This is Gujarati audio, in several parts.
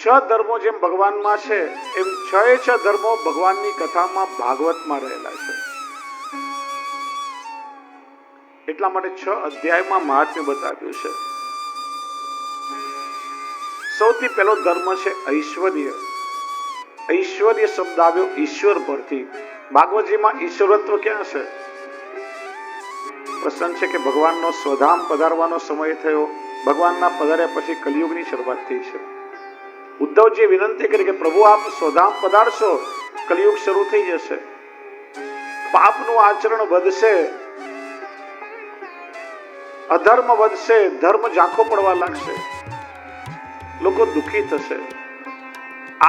છ ધર્મો જેમ ભગવાનમાં છે એમ છ ધર્મો ભગવાનની કથામાં ભાગવતમાં રહેલા છે. એટલા માટે 6 અધ્યાયમાં મહાત્મ્ય બતાવ્યું છે. સૌથી પહેલો ધર્મ છે ઐશ્વર્ય. ઐશ્વર્ય શબ્દ આવ્યો ઈશ્વર પરથી. ભાગવતજીમાં ઈશ્વરત્વ ક્યાં છે? પ્રસંગ છે કે ભગવાનનો સ્વધામ પધારવાનો સમય થયો. ભગવાનના પધાર્યા પછી કલિયુગની શરૂઆત થઈ છે. ઉદ્ધવજીએ વિનંતી કરી કે પ્રભુ આપ સ્વધામ પધારશો, કલિયુગ શરૂ થઈ જશે, પાપનું આચરણ વધશે, અધર્મ વધશે, ધર્મ ઝાંખો પડવા લાગશે, લોકો દુઃખી થશે.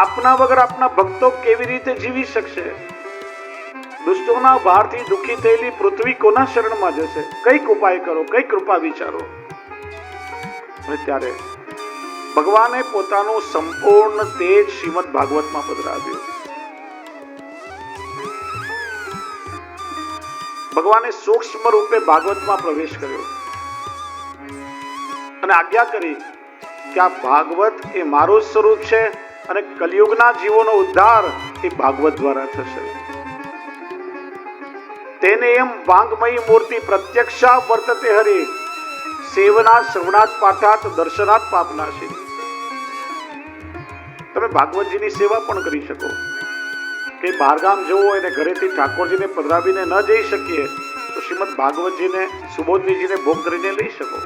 આપના વગર આપના ભક્તો કેવી રીતે જીવી શકશે? દુષ્ટોના ભારથી દુઃખી થયેલી પૃથ્વી કોના શરણમાં જશે? કઈક ઉપાય કરો, કઈ કૃપા વિચારો. અને ત્યારે ભગવાને પોતાનું સંપૂર્ણ તેજ શ્રીમદ ભાગવતમાં પધરાવ્યું. ભગવાને સૂક્ષ્મ રૂપે ભાગવતમાં પ્રવેશ કર્યો અને આજ્ઞા કરી કે આ ભાગવત એ મારું સ્વરૂપ છે અને કલિયુગના જીવોનો ઉદ્ધાર એ ભાગવત દ્વારા થશે. તેને એમ વાંગમયી મૂર્તિ પ્રત્યક્ષા વર્તતે હરિ, સેવનાથ શ્રવણાથ પાઠાત દર્શનાથ પાપનાશી. તમે ભાગવતજીની સેવા પણ કરી શકો. કે બહારગામ જવું હોય ને ઘરેથી ઠાકોરજીને પધરાવીને ન જઈ શકીએ તો શ્રીમદ ભાગવતજીને સુબોધજીને ભોગ ધરીને લઈ શકો.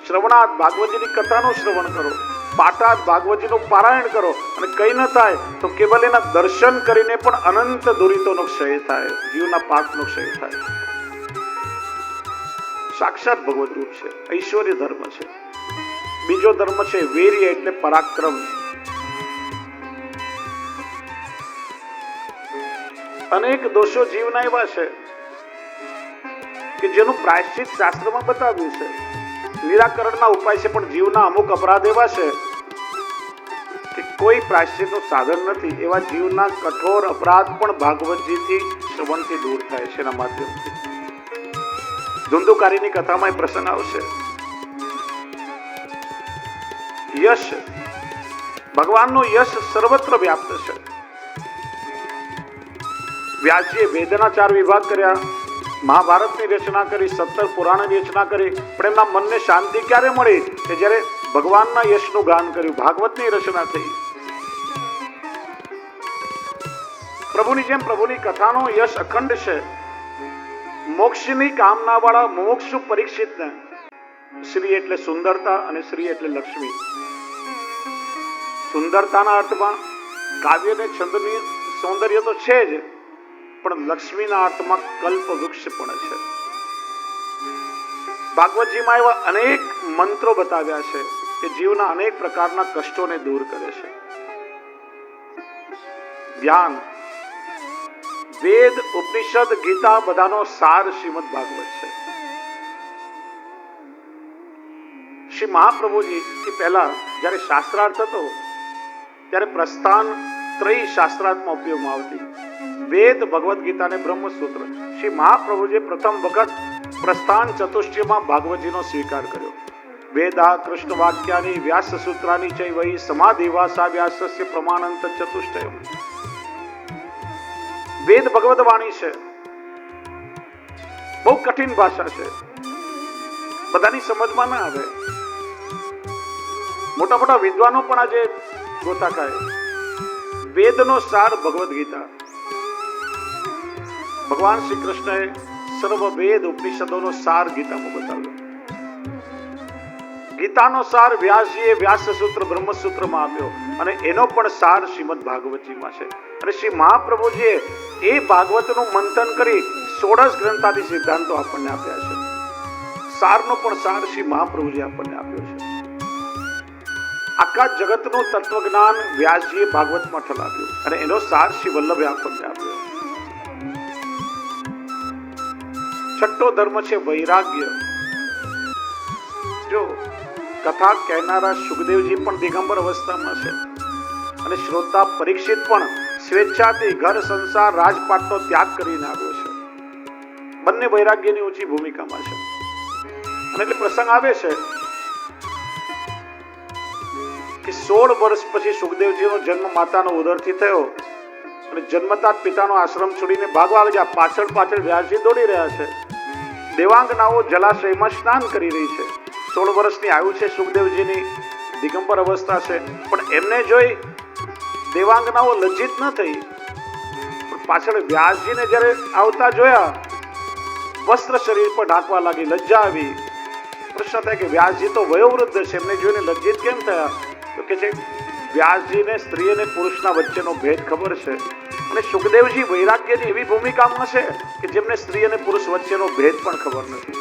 શ્રવણાથ ભાગવતજીની કથાનું શ્રવણ કરો, પાઠાત ભાગવતજીનું પારાયણ કરો અને કઈ ન થાય તો કેવલ એના દર્શન કરીને પણ અનંત દુરિતોનો ક્ષય થાય, જીવના પાપનો ક્ષય થાય. સાક્ષાત ભગવત રૂપ છે. ઐશ્વર્ય ધર્મ છે. બીજો ધર્મ છે વીર્ય એટલે પરાક્રમ. અનેક દોષો જીવના એવા છે કે જેનું પ્રાયશ્ચિત શાસ્ત્રમાં બતાવ્યું છે, નિરાકરણના ઉપાય છે, પણ જીવના અમુક અપરાધ એવા છે કે કોઈ પ્રાયશ્ચિતનું સાધન નથી. એવા જીવના કઠોર અપરાધ પણ ભાગવતજીથી શ્રવણથી દૂર થાય છે એના માધ્યમથી. ધુંધુકારીની કથામાં એ પ્રસંગ આવશે. યશ, ભગવાનનું યશ સર્વત્ર વ્યાપ્ત છે. વ્યાસજીએ વેદના 4 વિભાગ કર્યા, મહાભારતની રચના કરી, 17 પુરાણની રચના કરી, પણ એમના મનને શાંતિ ક્યારે મળી? કે જ્યારે ભગવાનના યશનું ગાન કર્યું, ભાગવતની રચના થઈ. પ્રભુની જેમ પ્રભુની કથાનો યશ અખંડ છે. મોક્ષની કામના વાળા મોક્ષ પરીક્ષિતને શ્રી એટલે સુંદરતા અને શ્રી એટલે લક્ષ્મી. સુંદરતાના અર્થમાં કાવ્ય ને છંદની સૌંદર્ય તો છે જ, પણ લક્ષ્મીના અર્થમાં કલ્પ વૃક્ષ પણ છે. ભાગવતજીમાં એવા અનેક મંત્રો બતાવ્યા છે કે જીવના અનેક પ્રકારના કષ્ટોને દૂર કરે છે. ધ્યાન, વેદ, ઉપનિષદ, ગીતા બધાનો સાર શ્રીમદ ભાગવત છે. શ્રી મહાપ્રભુજી થી પહેલા જયારે શાસ્ત્રાર્થ હતો ત્યારે પ્રસ્થાન ત્રય શાસ્ત્રાર્થમાં ઉપયોગમાં આવતી. વેદ, ભગવદ ગીતા અને બ્રહ્મસૂત્ર. શ્રી મહાપ્રભુજીએ પ્રથમ વખત પ્રસ્થાન ચતુષ્ટયમાં ભાગવતજીનો સ્વીકાર કર્યો. વેદા કૃષ્ણ વાક્યાની વ્યાસ સૂત્રાની ચૈવૈ સમાધિવાસા વ્યાસસ્ય પ્રમાણંત ચતુષ્ટયમ. વેદ ભગવદ વાણી છે, બહુ કઠિન ભાષા છે, બધાની સમજમાં ના આવે. મોટા મોટા વિદ્વાનો પણ આજે ગોતા ખાય. વેદનો સાર ભગવદ ગીતા. ભગવાન શ્રી કૃષ્ણએ સર્વ વેદ ઉપનિષદોનો સાર ગીતામાં બતાવ્યો. ગીતાનો સાર વ્યાસજીએ વ્યાસ સૂત્ર બ્રહ્મસૂત્રમાં આપ્યો અને એનો પણ સાર શ્રીમદ ભાગવતજીમાં છે. અને શ્રી મહાપ્રભુજીએ એ ભાગવતનું મંથન કરી 16 ગ્રંથાદી સિદ્ધાંતો આપણને આપ્યા છે. સારનો પણ સાર શ્રી મહાપ્રભુજી આપણને આપ્યો છે. આખા જગતનું તત્વજ્ઞાન વ્યાસજીએ ભાગવતમાં ઠલાવ્યું અને એનો સાર શ્રી વલ્લભે આપણને આપ્યો. છઠ્ઠો ધર્મ છે વૈરાગ્ય. જો કથા કહેનારા સુખદેવજી પણ દિગંબર અવસ્થામાં છે અને શ્રોતા પરીક્ષિત પણ સ્વેચ્છાથી ઘર સંસાર રાજપાટનો ત્યાગ કરીને આવ્યો છે. બંને વૈરાગ્યની ઊંચી ભૂમિકામાં છે. અને એટલે પ્રસંગ આવે છે કે 16 વર્ષ પછી સુખદેવજીનો જન્મ માતાનો ઉદરથી થયો અને જન્મતા પિતાનો આશ્રમ છોડીને ભાગવા ગયા. પાછળ પાછળ વ્યાસજી દોડી રહ્યા છે. દેવાંગનાઓ જલાશયમાં સ્નાન કરી રહી છે. 16 વર્ષની આયુ છે સુખદેવજીની, દિગંબર અવસ્થા છે, પણ એમને જોઈ દેવાંગનાઓ લજ્જિત ન થઈ. પણ પાછળ વ્યાસજીને જ્યારે આવતા જોયા, વસ્ત્ર શરીર પર ઢાંકવા લાગી, લજ્જા આવી. પ્રશ્ન થાય કે વ્યાસજી તો વયોવૃદ્ધ છે, એમને જોઈને લજ્જિત કેમ થયા? તો કે છે વ્યાસજીને સ્ત્રી અને પુરુષના વચ્ચેનો ભેદ ખબર છે અને સુખદેવજી વૈરાગ્યની એવી ભૂમિકામાં છે કે જેમને સ્ત્રી અને પુરુષ વચ્ચેનો ભેદ પણ ખબર નથી.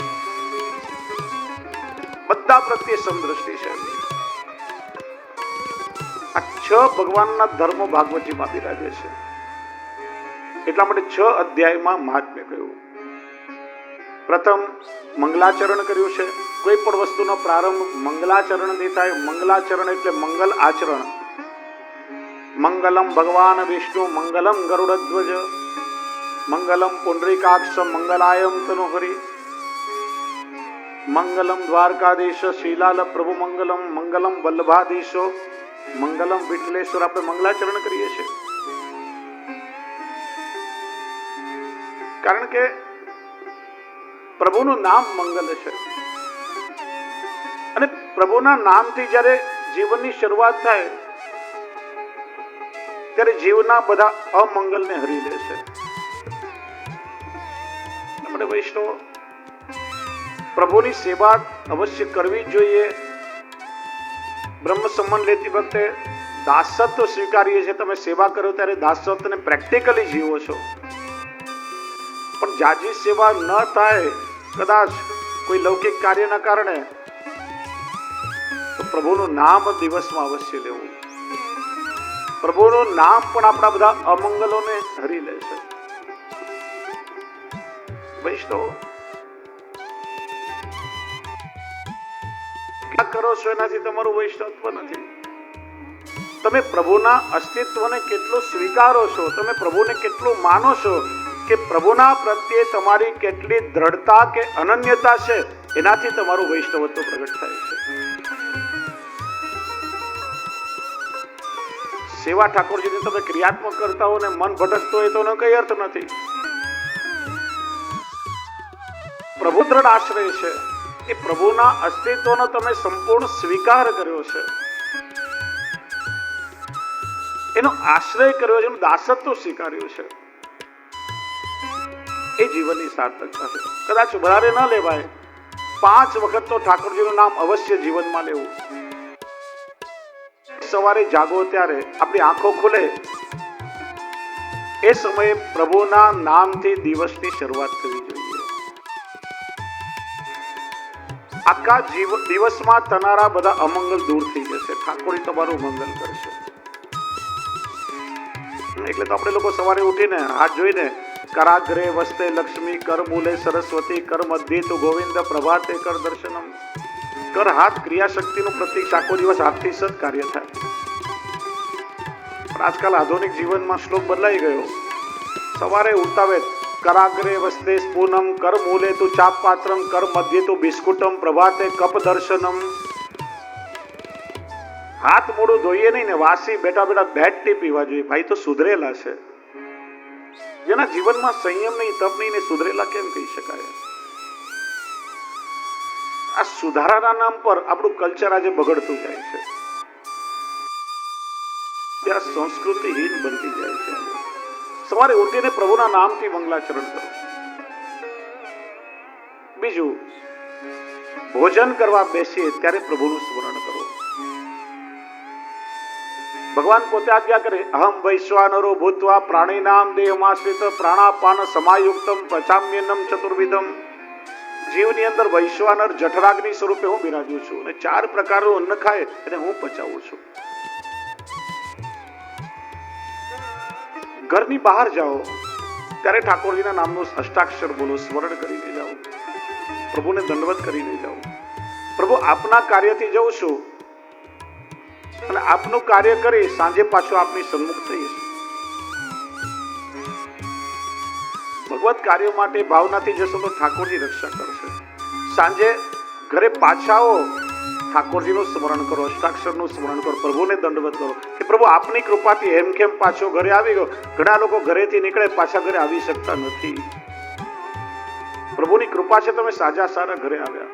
બધા પ્રત્યે સમદ્રષ્ટિ છે. આ 6 ભગવાનના ધર્મો ભાગવતજીમાં બિરાજે છે. એટલા માટે 6 અધ્યાયમાં મહાત્મ્ય કહ્યું. પ્રથમ મંગલાચરણ કર્યું છે. કોઈ પણ વસ્તુનો પ્રારંભ મંગલાચરણથી થાય. મંગલાચરણ એટલે મંગલ આચરણ. મંગલમ ભગવાન વિષ્ણુ મંગલમ ગરુડધ્વજ મંગલમ પુંડરીકાક્ષ મંગલાયમ તનુહરી મંગલમ દ્વારકાધીશ શ્રીલાલ પ્રભુ મંગલમ મંગલમ વલ્લભાધીશો મંગલમ વિઠ્ઠલેશ્વર. આપણે મંગલાચરણ કરીએ છીએ કારણ કે પ્રભુનું નામ મંગલ છે અને પ્રભુના નામથી જ્યારે જીવનની શરૂઆત થાય ત્યારે જીવના બધા અમંગલને હરી લે છે. આપણે વૈષ્ણવ પ્રભુની સેવા અવશ્ય કરવી જોઈએ. બ્રહ્મ સંબંધ લેતી વખતે દાસત્વ સ્વીકારીએ છીએ. તમે સેવા કરો ત્યારે દાસત્વને પ્રેક્ટિકલી જીવો છો. પણ જાજી સેવા ન થાય, કદાચ કોઈ લૌકિક કાર્યના કારણે, તો પ્રભુનું નામ દિવસમાં અવશ્ય લેવું. પ્રભુનું નામ પણ આપણા બધા અમંગલોને હરી લે છે. વૈષ્ણવ ક્યાં કરો છો એનાથી તમારું વૈષ્ણવત્વ નથી. તમે પ્રભુના અસ્તિત્વને કેટલું સ્વીકારો છો, તમે પ્રભુને કેટલું માનો છો, કે પ્રભુના પ્રત્યે તમારી કેટલી દ્રઢતા કે અનન્યતા છે, એનાથી તમારું વૈષ્ણવત્વ પ્રગટ થાય છે. સેવા ઠાકોરજીની તમે ક્રિયાત્મક કરતા હો ને મન ભટકતો હોય તો એનો કઈ અર્થ નથી. પ્રભુ દ્રઢ આશ્રય છે. એ પ્રભુના અસ્તિત્વનો તમે સંપૂર્ણ સ્વીકાર કર્યો છે, એનો આશ્રય કર્યો છે, એનું દાસત્વ સ્વીકાર્યું છે. એ જીવનની સાર્થકતા છે. કદાચ વધારે ન લેવાય, 5 વખત તો ઠાકોરજીનું નામ અવશ્ય જીવનમાં લેવું. સવારે જાગો ત્યારે આપણી આંખો ખુલે એ સમયે પ્રભુના નામથી દિવસની શરૂઆત કરવી જોઈએ. આખા દિવસમાં તમારા બધા અમંગલ દૂર થઈ જશે. ઠાકોરજી તમારું મંગલ કરશે. એટલે તો આપણે લોકો સવારે ઉઠીને હાથ જોઈને કરાગ્રે વસ્તે લક્ષ્મી, કર મૂલે સરસ્વતી, કર મધ્યે તો ગોવિંદ, પ્રભાતે કર દર્શનમ. કર હાથ ક્રિયાશક્તિનું પ્રતીક. આખો દિવસ હાથથી સદ કાર્ય થાય. પણ આજકાલ આધુનિક જીવનમાં શ્લોક બદલાઈ ગયો. સવારે ઉઠાવે કરાગ્રે વસ્તે સ્પૂનમ, કર મૂલે તુ ચાપ પાત્રમ, કર મધ્યે તુ બિસ્કુટમ, પ્રભાતે કપ દર્શનમ. હાથ મોડું ધોઈએ નહીં ને વાસી બેઠા બેઠા બેડ ટી પીવા જોઈએ. ભાઈ તો સુધરેલા છે. જેના જીવનમાં સંયમ નહીં, તપ નહીં ને સુધરેલા કેમ કહી શકાય? આ સુધારાના નામ પર આપણું કલ્ચર આજે બગડતું જાય છે. ત્યાં સંસ્કૃતિહીન બનતી જાય છે. સવારે ઉઠીને પ્રભુના નામથી મંગલાચરણ કરો. બીજું, ભોજન કરવા બેસીએ ત્યારે પ્રભુનું સ્મરણ કરો. ભગવાન પોતે આજ્ઞા કરે, અહમ વૈશ્વાનરો ભૂત્વા પ્રાણીનામ દેહમાશ્રિત પ્રાણાપાન સમાયુક્તમ પચામ્યન્નમ ચતુર્વિધમ. જીવની અંદર વૈશ્વાનર જઠરાગ્નિ સ્વરૂપે હું બિરાજું છું અને 4 પ્રકારનું અન્ન ખાય અને હું પચાવું છું. ઘરની બહાર જાઓ ત્યારે ઠાકોરજીના નામનું અષ્ટાક્ષર બોલો, સ્મરણ કરીને જાઓ. પ્રભુને દંડવત કરીને જાઓ. પ્રભુ આપના કાર્યથી જઉં છું અને આપનું કાર્ય કરી સાંજે પાછો આપની સન્મુખ થઈશ. ભગવત કાર્ય માટે ભાવનાથી જશો તો ઠાકોરજી રક્ષા કરશે. સાંજે ઘરે પાછા આવો ઠાકોરજીનું સ્મરણ કરો, અષ્ટાક્ષરનું સ્મરણ કરો, પ્રભુને દંડવત કરો કે પ્રભુ આપની કૃપાથી હેમખેમ પાછો ઘરે આવી ગયો. ઘણા લોકો ઘરેથી નીકળે પાછા ઘરે આવી શકતા નથી. પ્રભુની કૃપા છે, તમે સાજા સારા ઘરે આવ્યા.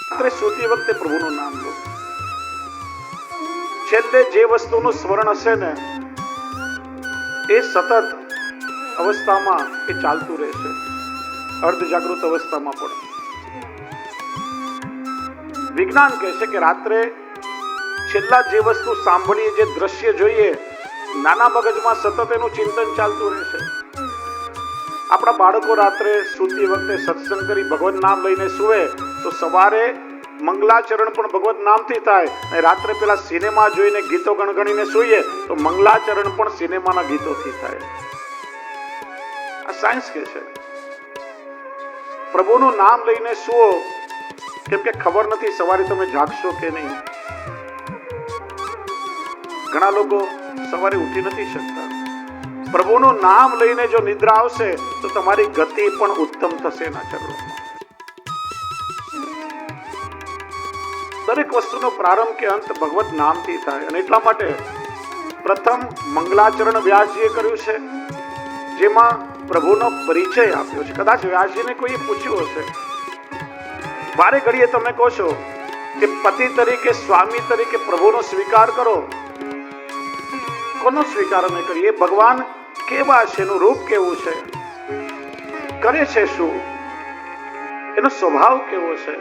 રાત્રે સૂતી વખતે પ્રભુનું નામ લો. છેલ્લે જે વસ્તુનું સ્મરણ હશે ને એ સતત અવસ્થામાં એ ચાલતું રહેશે, અર્ધ જાગૃત અવસ્થામાં પણ. વિજ્ઞાન કહે છે કે રાત્રે છેલ્લા જે વસ્તુ સાંભળીએ, જે દ્રશ્ય જોઈએ, નાના મગજમાં સતત એનું ચિંતન ચાલતું રહેશે. આપણા બાળકો રાત્રે સૂતી વખતે સત્સંગ કરી ભગવત નામ લઈને સુવે તો સવારે મંગલાચરણ પણ ભગવત નામથી થાય. અને રાત્રે પેલા સિનેમા જોઈને ગીતો ગણગણીને સૂઈએ તો મંગલાચરણ પણ સિનેમાના ગીતોથી થાય. આ સાયન્સ કે છે. પ્રભુનું નામ લઈને સુવો, કેમ કે ખબર નથી સવારે તમે જાગશો કે નહીં. ઘણા લોકો સવારે ઉઠી નથી શકતા. પ્રભુનું નામ લઈને જો નિદ્રા આવશે તો તમારી ગતિ પણ ઉત્તમ થશે એના ચરણોમાં. દરેક વસ્તુનો પ્રારંભ કે અંત ભગવત નામથી થાય. અને એટલા માટે પ્રથમ મંગલાચરણ વ્યાસજીએ કર્યું છે, જેમાં પ્રભુનો પરિચય આપ્યો છે. કદાચ વ્યાસજીને કોઈએ પૂછ્યું હશે, વારે ઘડીએ તમે કહો છો કે પતિ તરીકે, સ્વામી તરીકે પ્રભુનો સ્વીકાર કરો. કોનો સ્વીકાર અમે કરીએ? ભગવાન કેવા છે, એનું રૂપ કેવું છે, કરે છે શું, એનો સ્વભાવ કેવો છે.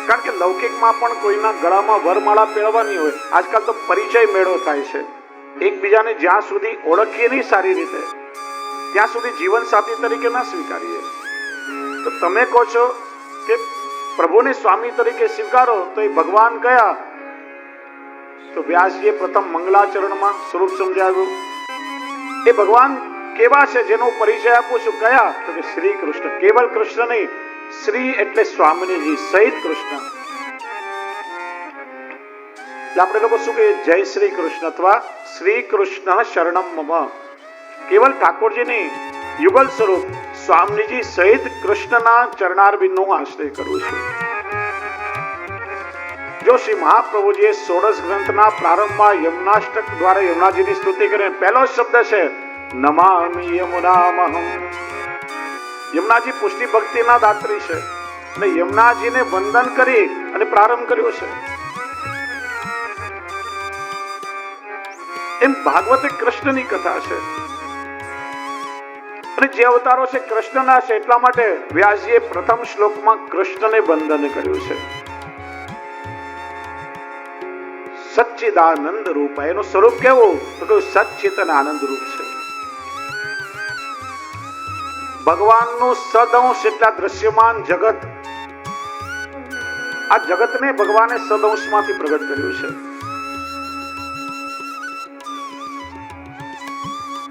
કારણ કે લૌકિકમાં પણ કોઈના ગળામાં વરમાળા પહેરવાની હોય. આજકાલ તો પરિચય મેળો થાય છે. એકબીજાને જ્યાં સુધી ઓળખીએ નહીં સારી રીતે, ત્યાં સુધી જીવન સાથી તરીકે ના સ્વીકારીએ. તો તમે કહો છો કે પ્રભુને સ્વામી તરીકે સ્વીકારો, તો એ ભગવાન કયા? તો વ્યાસજીએ પ્રથમ મંગલાચરણમાં સ્વરૂપ સમજાવ્યું. એ ભગવાન કેવા છે જેનો પરિચય આપું છું, કયા? તો કે શ્રી કૃષ્ણ. કેવલ કૃષ્ણ નહીં, શ્રી એટલે સ્વામીજી સહિત કૃષ્ણ. આપણે લોકો શું કહીએ? જય શ્રી કૃષ્ણ અથવા શ્રી કૃષ્ણ શરણમ મમ. કેવલ ઠાકોરજી નહીં, યુગલ સ્વરૂપ સ્વામીજી સહિત કૃષ્ણના ચરણારવિંદનો આશ્રય કરું છું. જો શ્રી મહાપ્રભુજીએ 16 ગ્રંથના પ્રારંભમાં યમુનાષ્ટક દ્વારા યમુનાજીની સ્તુતિ કરીને પહેલો શબ્દ છે નમામિ યમુનામહમ. યમુનાજી પુષ્ટિ ભક્તિના દાત્રી છે અને યમુનાજીને વંદન કરી અને પ્રારંભ કર્યો છે. એમ ભાગવત કૃષ્ણની કથા છે અને જે અવતારો છે કૃષ્ણના છે. એટલા માટે વ્યાસજીએ પ્રથમ શ્લોકમાં કૃષ્ણને વંદન કર્યું છે. સચ્ચિદાનંદ રૂપ. એનું સ્વરૂપ કેવું? તો સચ્ચિતન આનંદ રૂપ છે. ભગવાનનું સદઅંશ એટલે દ્રશ્યમાન જગત. આ જગતને ભગવાને સદઅંશમાંથી પ્રગટ કર્યું છે.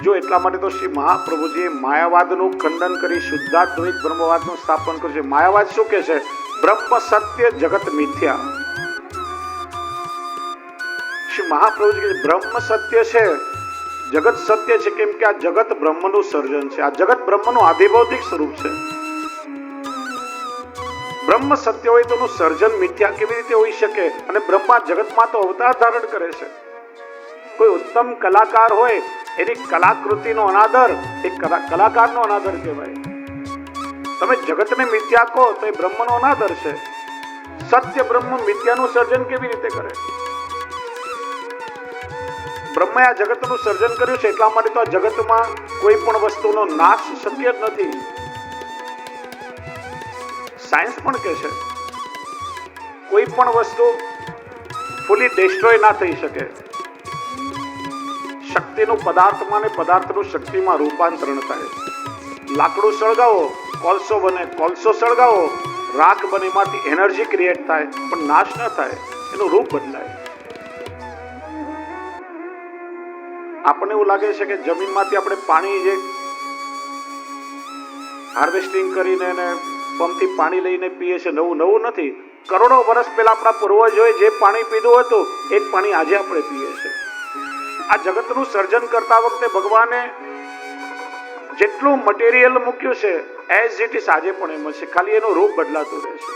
જો એટલા માટે તો શ્રી મહાપ્રભુજીએ માયાવાદનું ખંડન કરી શુદ્ધાદ્વૈત બ્રહ્મવાદનું સ્થાપન કર્યું છે. માયાવાદ શું કે છે? બ્રહ્મ સત્ય, જગત મિથ્યા. શ્રી મહાપ્રભુજી કહે બ્રહ્મ સત્ય છે, જગત સત્ય છે. કેમ કે આ જગત બ્રહ્મનું સર્જન છે. આ જગત બ્રહ્મનું આધિભૌતિક સ્વરૂપ છે. બ્રહ્મ સત્ય હોય તો એનું સર્જન મિથ્યા કેવી રીતે હોઈ શકે? અને બ્રહ્મા જગતમાં તો અવતાર ધારણ કરે છે. કોઈ ઉત્તમ કલાકાર હોય, એની કલાકૃતિનો અનાદર એ કલાકારનો અનાદર કહેવાય. તમે જગતને મિથ્યા કહો તો એ બ્રહ્મનો અનાદર છે. સત્ય બ્રહ્મ મિથ્યાનું સર્જન કેવી રીતે કરે? બ્રહ્મે આ જગતનું સર્જન કર્યું છે. એટલા માટે તો આ જગતમાં કોઈ પણ વસ્તુનો નાશ શક્ય જ નથી. સાયન્સ પણ કહે છે કોઈ પણ વસ્તુ ફૂલી ડિસ્ટ્રોય ના થઈ શકે. શક્તિનું પદાર્થમાં ને પદાર્થનું શક્તિમાં રૂપાંતરણ થાય. લાકડું સળગાવો, કોલસો બને, કોલસો સળગાવો, રાખ બને, એમાંથી એનર્જી ક્રિએટ થાય, પણ નાશ ન થાય, એનું રૂપ બદલાય. આપણને એવું લાગે છે કે જમીનમાંથી આપણે પાણી જે હાર્વેસ્ટિંગ કરીને અને પંપથી પાણી લઈને પીએ છે, નવું નથી. કરોડો વર્ષ પહેલા આપણા પૂર્વજોએ જે પાણી પીધું હતું એ જ પાણી આજે આપણે પીએ છીએ. આ જગતનું સર્જન કરતા વખતે ભગવાને જેટલું મટીરિયલ મૂક્યું છે એઝ ઇટ ઇઝ આજે પણ એમ છે, ખાલી એનું રૂપ બદલાતું રહેશે.